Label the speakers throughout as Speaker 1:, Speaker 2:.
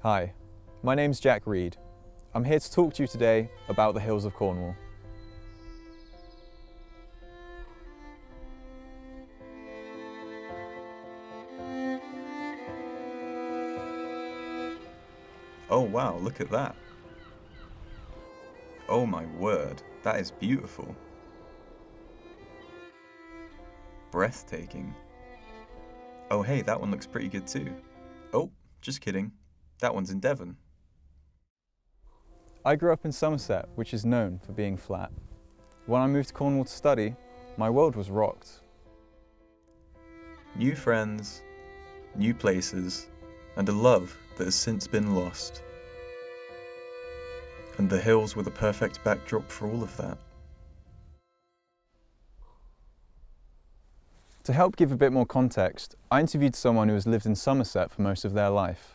Speaker 1: Hi, my name's Jack Reid. I'm here to talk to you today about the hills of Cornwall.
Speaker 2: Oh wow, look at that. Oh my word, that is beautiful. Breathtaking. Oh hey, that one looks pretty good too. Oh, just kidding. That one's in Devon.
Speaker 1: I grew up in Somerset, which is known for being flat. When I moved to Cornwall to study, my world was rocked.
Speaker 2: New friends, new places, and a love that has since been lost. And the hills were the perfect backdrop for all of that.
Speaker 1: To help give a bit more context, I interviewed someone who has lived in Somerset for most of their life.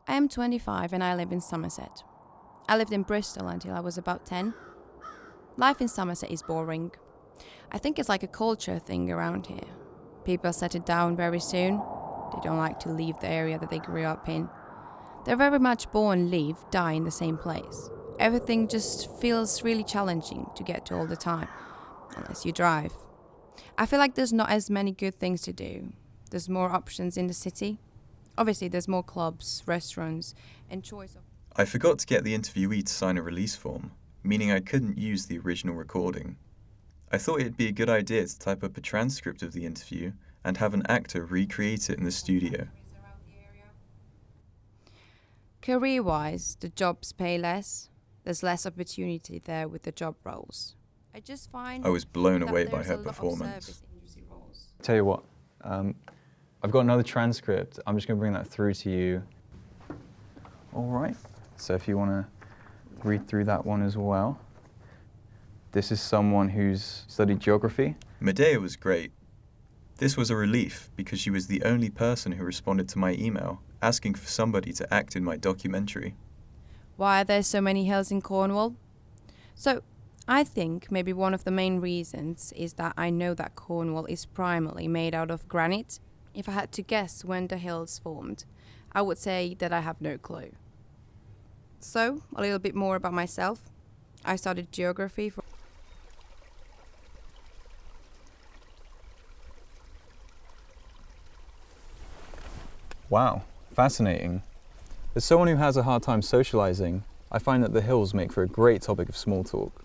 Speaker 3: I am 25 and I live in Somerset. I lived in Bristol until I was about 10. Life in Somerset is boring. I think it's like a culture thing around here. People settle down very soon. They don't like to leave the area that they grew up in. They're very much born, live, die in the same place. Everything just feels really challenging to get to all the time, unless you drive. I feel like there's not as many good things to do. There's more options in the city. Obviously, there's more clubs, restaurants, and choice of...
Speaker 2: I forgot to get the interviewee to sign a release form, meaning I couldn't use the original recording. I thought it'd be a good idea to type up a transcript of the interview and have an actor recreate it in the studio.
Speaker 3: Career-wise, the jobs pay less. There's less opportunity there with the job roles. I just find
Speaker 2: I was blown
Speaker 3: that
Speaker 2: away by
Speaker 3: there's
Speaker 2: her
Speaker 3: a lot of
Speaker 2: performance.
Speaker 3: service industry roles.
Speaker 1: Tell you what, I've got another transcript. I'm just going to bring that through to you. All right, so if you want to read through that one as well. This is someone who's studied geography.
Speaker 2: Medea was great. This was a relief because she was the only person who responded to my email asking for somebody to act in my documentary.
Speaker 3: Why are there so many hills in Cornwall? So, I think maybe one of the main reasons is that I know that Cornwall is primarily made out of granite. If I had to guess when the hills formed, I would say that I have no clue. So, a little bit more about myself. I studied geography for...
Speaker 1: Wow, fascinating. As someone who has a hard time socializing, I find that the hills make for a great topic of small talk.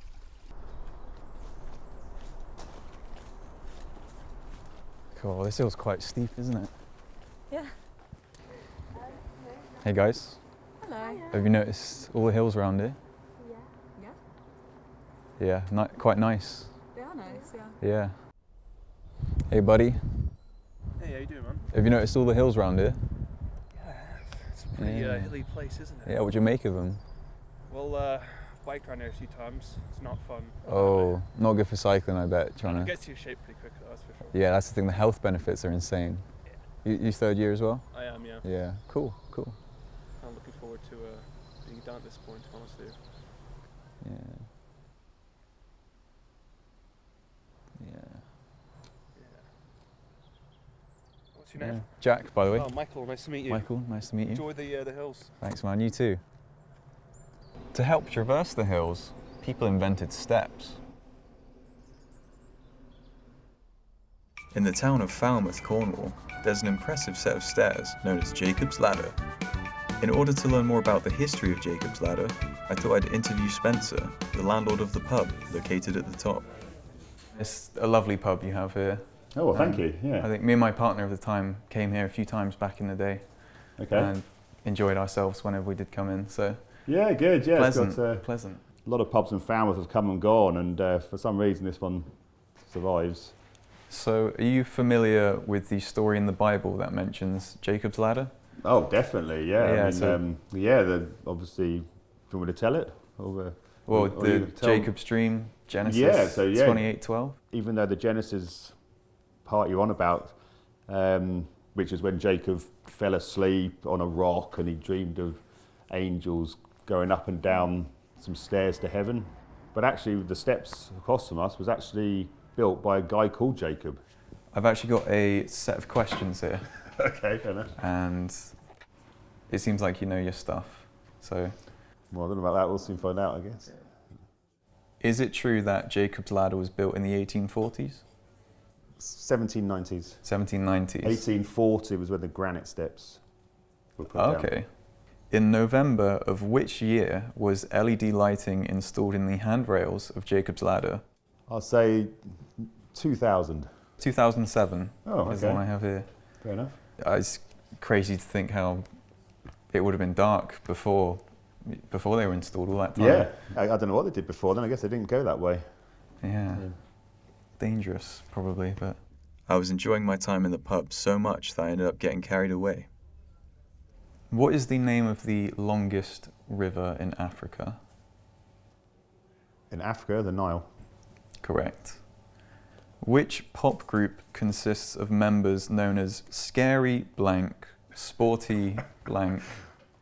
Speaker 1: Cool, this hill's quite steep, isn't it?
Speaker 4: Yeah.
Speaker 1: Hey guys,
Speaker 4: Hello.
Speaker 1: have you noticed all the hills around here?
Speaker 4: Yeah.
Speaker 1: Yeah, quite nice.
Speaker 4: They are nice, yeah.
Speaker 1: Yeah. Hey buddy,
Speaker 5: Hey, how you doing, man?
Speaker 1: have you noticed all the hills around here?
Speaker 5: Yeah, it's a pretty
Speaker 1: Yeah.
Speaker 5: hilly place, isn't it?
Speaker 1: Yeah, what do you make of them?
Speaker 5: Well, I've biked around here a few times. It's not fun.
Speaker 1: Oh, not good for cycling, I bet. Trying
Speaker 5: It
Speaker 1: to.
Speaker 5: gets you in shape pretty quick, though, that's for sure.
Speaker 1: Yeah, that's the thing. The health benefits are insane. You third year as well?
Speaker 5: I am, yeah.
Speaker 1: Yeah. Cool.
Speaker 5: I'm looking forward to being done at this point, honestly.
Speaker 1: Yeah. Yeah.
Speaker 5: What's your name?
Speaker 1: Jack, by the way.
Speaker 5: Oh, Michael, nice to meet you.
Speaker 1: Michael, nice to meet you.
Speaker 5: Enjoy the hills.
Speaker 1: Thanks, man. You too. To help traverse the hills, people invented steps.
Speaker 2: In the town of Falmouth, Cornwall, there's an impressive set of stairs known as Jacob's Ladder. In order to learn more about the history of Jacob's Ladder, I thought I'd interview Spencer, the landlord of the pub located at the top.
Speaker 1: It's a lovely pub you have here.
Speaker 6: Oh, well, thank you. Yeah.
Speaker 1: I think me and my partner of the time came here a few times back in the day.
Speaker 6: Okay.
Speaker 1: And enjoyed ourselves whenever we did come in. So
Speaker 6: Yeah, good. Yeah,
Speaker 1: pleasant.
Speaker 6: It's got,
Speaker 1: Pleasant.
Speaker 6: a lot of pubs in Falmouth have come and gone, and for some reason this one survives.
Speaker 1: So, are you familiar with the story in the Bible that mentions Jacob's Ladder?
Speaker 6: Oh, definitely. Yeah.
Speaker 1: Yeah,
Speaker 6: I mean,
Speaker 1: so-
Speaker 6: obviously. Do you want me to tell it? Or
Speaker 1: Well,
Speaker 6: you
Speaker 1: the
Speaker 6: tell-
Speaker 1: Jacob's dream, Genesis
Speaker 6: Yeah, so yeah.
Speaker 1: 28:12.
Speaker 6: Even though the Genesis part you're on about, which is when Jacob fell asleep on a rock and he dreamed of angels going up and down some stairs to heaven. But actually, the steps across from us was actually built by a guy called Jacob.
Speaker 1: I've actually got a set of questions here,
Speaker 6: Okay, fair enough.
Speaker 1: and It seems like you know your stuff. So,
Speaker 6: Well, I don't know about that. We'll soon find out, I guess.
Speaker 1: is it true that Jacob's Ladder was built in the 1840s?
Speaker 6: 1790s.
Speaker 1: 1790s?
Speaker 6: 1840 was when the granite steps were put down.
Speaker 1: Okay. In November of which year was LED lighting installed in the handrails of Jacob's Ladder?
Speaker 6: I'll say 2000.
Speaker 1: 2007
Speaker 6: Oh,
Speaker 1: is the one I
Speaker 6: okay.
Speaker 1: have here.
Speaker 6: Fair enough.
Speaker 1: It's crazy to think how it would have been dark before they were installed all that time.
Speaker 6: Yeah, I don't know what they did before then. I guess they didn't go that way.
Speaker 1: Yeah. Dangerous, probably, but...
Speaker 2: I was enjoying my time in the pub so much that I ended up getting carried away.
Speaker 1: What is the name of the longest river in Africa?
Speaker 6: In Africa, the Nile.
Speaker 1: Correct. Which pop group consists of members known as Scary Blank, Sporty Blank?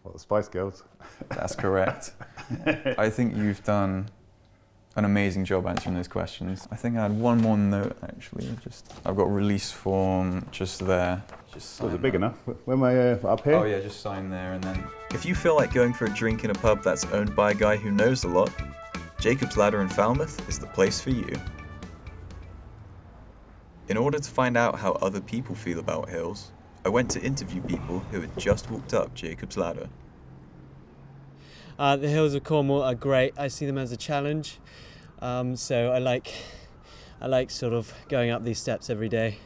Speaker 6: Well, the Spice Girls.
Speaker 1: That's correct. I think you've done an amazing job answering those questions. I think I had one more note, actually. I've got release form just there. Just sign
Speaker 6: Was it big
Speaker 1: that.
Speaker 6: enough? When am I up here?
Speaker 1: Oh yeah, just sign there and then...
Speaker 2: If you feel like going for a drink in a pub that's owned by a guy who knows a lot, Jacob's Ladder in Falmouth is the place for you. In order to find out how other people feel about hills, I went to interview people who had just walked up Jacob's Ladder.
Speaker 7: The hills of Cornwall are great. I see them as a challenge, so I like sort of going up these steps every day.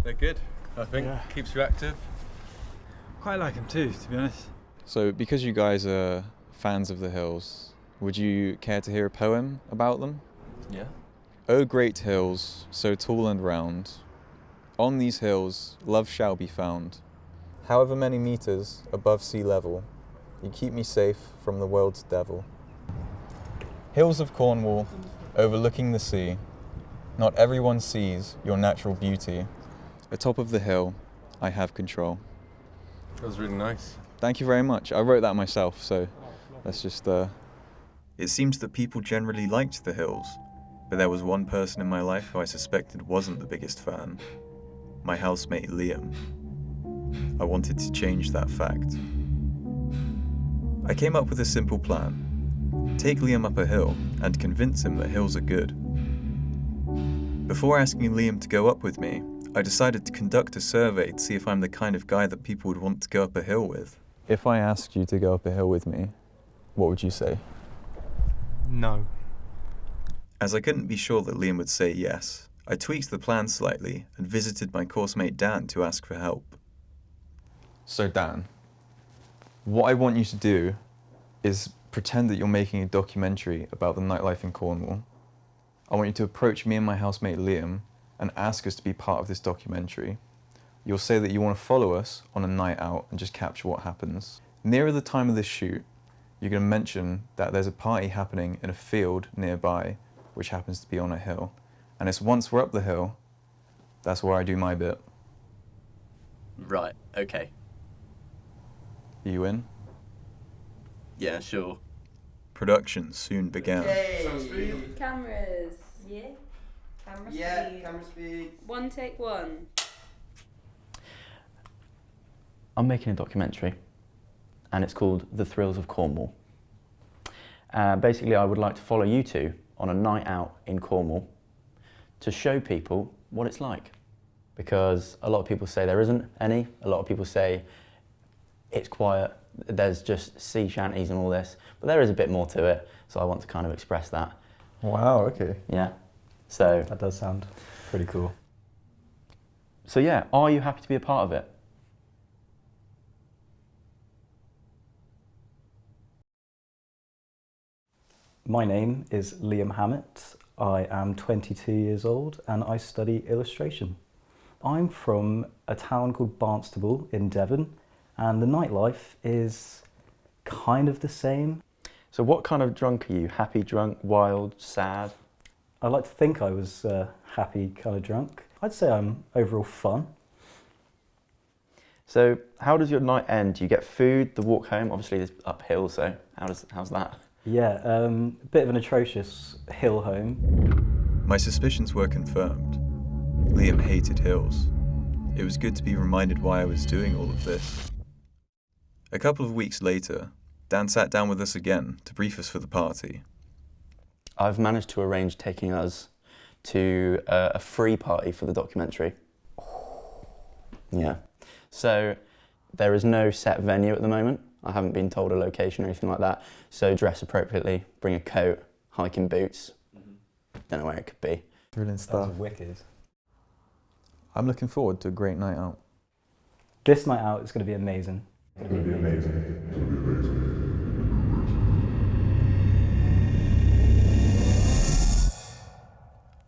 Speaker 8: They're good, I think.
Speaker 9: Yeah.
Speaker 8: Keeps you active.
Speaker 9: Quite like them too, to be honest.
Speaker 1: So, because you guys are fans of the hills, would you care to hear a poem about them?
Speaker 8: Yeah.
Speaker 1: O great hills, so tall and round, on these hills love shall be found. However many meters above sea level, you keep me safe from the world's devil. Hills of Cornwall, overlooking the sea, not everyone sees your natural beauty. Atop of the hill, I have control.
Speaker 8: That was really nice.
Speaker 1: Thank you very much. I wrote that myself, so let's just...
Speaker 2: It seems that people generally liked the hills, but there was one person in my life who I suspected wasn't the biggest fan. My housemate Liam. I wanted to change that fact. I came up with a simple plan. Take Liam up a hill and convince him that hills are good. Before asking Liam to go up with me, I decided to conduct a survey to see if I'm the kind of guy that people would want to go up a hill with.
Speaker 1: If I asked you to go up a hill with me, what would you say?
Speaker 9: No.
Speaker 2: As I couldn't be sure that Liam would say yes, I tweaked the plan slightly and visited my course mate Dan to ask for help.
Speaker 1: So Dan, what I want you to do is pretend that you're making a documentary about the nightlife in Cornwall. I want you to approach me and my housemate Liam and ask us to be part of this documentary. You'll say that you want to follow us on a night out and just capture what happens. Nearer the time of this shoot, you're going to mention that there's a party happening in a field nearby, which happens to be on a hill. And it's once we're up the hill, that's where I do my bit.
Speaker 10: Right, okay.
Speaker 1: Are you in?
Speaker 10: Yeah, sure.
Speaker 2: Production soon began.
Speaker 4: Cameras. Yeah. Camera speed.
Speaker 10: camera speed.
Speaker 4: One take one.
Speaker 10: I'm making a documentary, and it's called The Thrills of Cornwall. Basically, I would like to follow you two on a night out in Cornwall to show people what it's like. Because a lot of people say there isn't any. A lot of people say it's quiet, there's just sea shanties and all this, but there is a bit more to it, so I want to kind of express that.
Speaker 11: Wow, okay.
Speaker 10: Yeah, so...
Speaker 11: That does sound pretty cool.
Speaker 10: So yeah, are you happy to be a part of it?
Speaker 11: My name is Liam Hammett. I am 22 years old and I study illustration. I'm from a town called Barnstable in Devon, and the nightlife is kind of the same.
Speaker 10: So what kind of drunk are you? Happy drunk, wild, sad?
Speaker 11: I like to think I was happy kind of drunk. I'd say I'm overall fun.
Speaker 10: So how does your night end? Do you get food, the walk home? Obviously it's uphill, so how's that?
Speaker 11: Yeah, a bit of an atrocious hill home.
Speaker 2: My suspicions were confirmed. Liam hated hills. It was good to be reminded why I was doing all of this. A couple of weeks later, Dan sat down with us again to brief us for the party.
Speaker 10: I've managed to arrange taking us to a free party for the documentary. Yeah. So there is no set venue at the moment. I haven't been told a location or anything like that. So dress appropriately, bring a coat, hiking boots. Don't know where it could be.
Speaker 1: Brilliant stuff.
Speaker 11: That's wicked.
Speaker 1: I'm looking forward to a great night out.
Speaker 11: This night out is going to be amazing.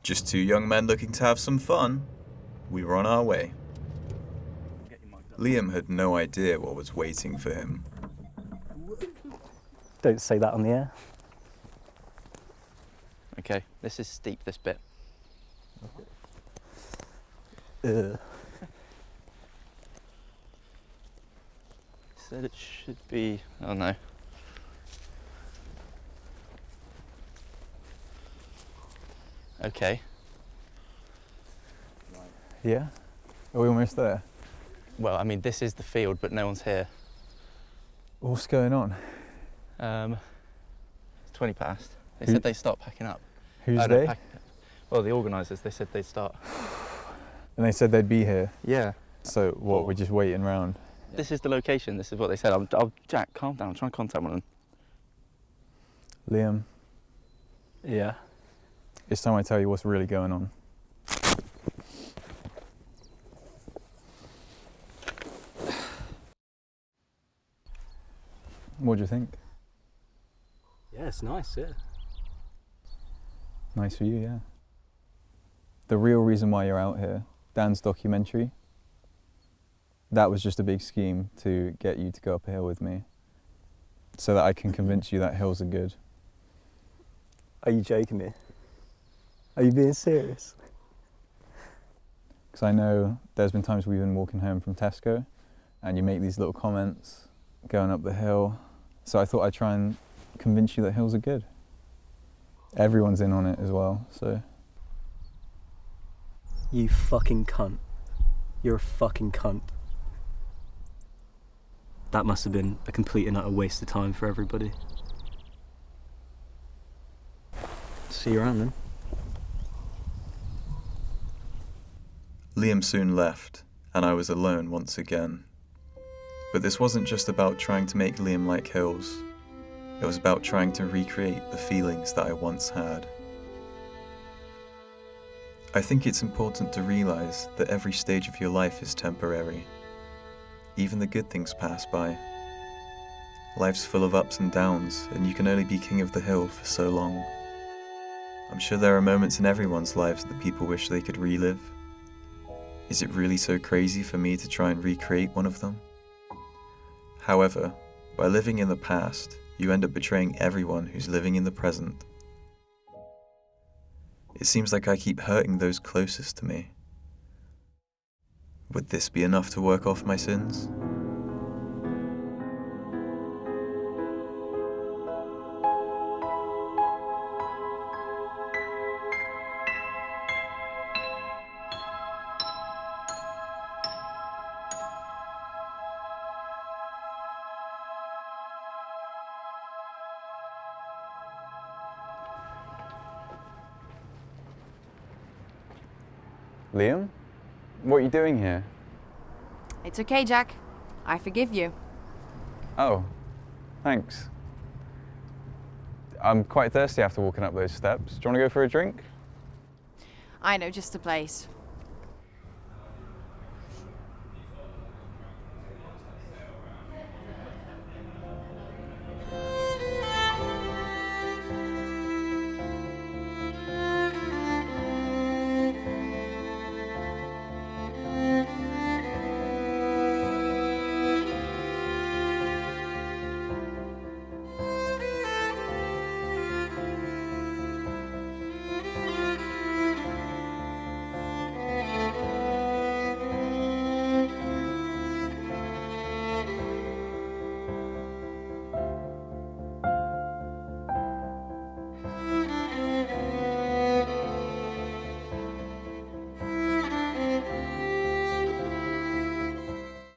Speaker 2: Just two young men looking to have some fun. We were on our way. Liam had no idea what was waiting for him.
Speaker 11: Don't say that on the air.
Speaker 10: Okay, this is steep, this bit. Said it should be, oh no. Okay.
Speaker 1: Yeah? Are we almost there?
Speaker 10: Well, I mean, this is the field, but no one's here.
Speaker 1: What's going on?
Speaker 10: It's 20 past. They
Speaker 1: Who-
Speaker 10: said they'd start packing up.
Speaker 1: Who's
Speaker 10: Oh, no,
Speaker 1: they?
Speaker 10: Well, the organisers, they said they'd start.
Speaker 1: And they said they'd be here.
Speaker 10: Yeah.
Speaker 1: So what, we're just waiting around?
Speaker 10: This is the location, this is what they said. Jack, calm down, I'm trying to contact one of them.
Speaker 1: Liam,
Speaker 11: Yeah.
Speaker 1: it's time I tell you what's really going on. What do you think?
Speaker 11: Yeah, it's nice, yeah.
Speaker 1: Nice for you, yeah. The real reason why you're out here, Dan's documentary, that was just a big scheme to get you to go up a hill with me so that I can convince you that hills are good.
Speaker 11: Are you joking me? Are you being serious?
Speaker 1: Because I know there's been times we've been walking home from Tesco and you make these little comments going up the hill. So I thought I'd try and convince you that hills are good. Everyone's in on it as well, so.
Speaker 11: You fucking cunt. You're a fucking cunt. That must have been a complete and utter waste of time for everybody. See you around then.
Speaker 2: Liam soon left, and I was alone once again. But this wasn't just about trying to make Liam like hills. It was about trying to recreate the feelings that I once had. I think it's important to realize that every stage of your life is temporary. Even the good things pass by. Life's full of ups and downs, and you can only be king of the hill for so long. I'm sure there are moments in everyone's lives that people wish they could relive. Is it really so crazy for me to try and recreate one of them? However, by living in the past, you end up betraying everyone who's living in the present. It seems like I keep hurting those closest to me. Would this be enough to work off my sins?
Speaker 1: Liam? What are you doing here?
Speaker 3: It's okay, Jack. I forgive you.
Speaker 1: Oh, thanks. I'm quite thirsty after walking up those steps. Do you want to go for a drink?
Speaker 3: I know just the place.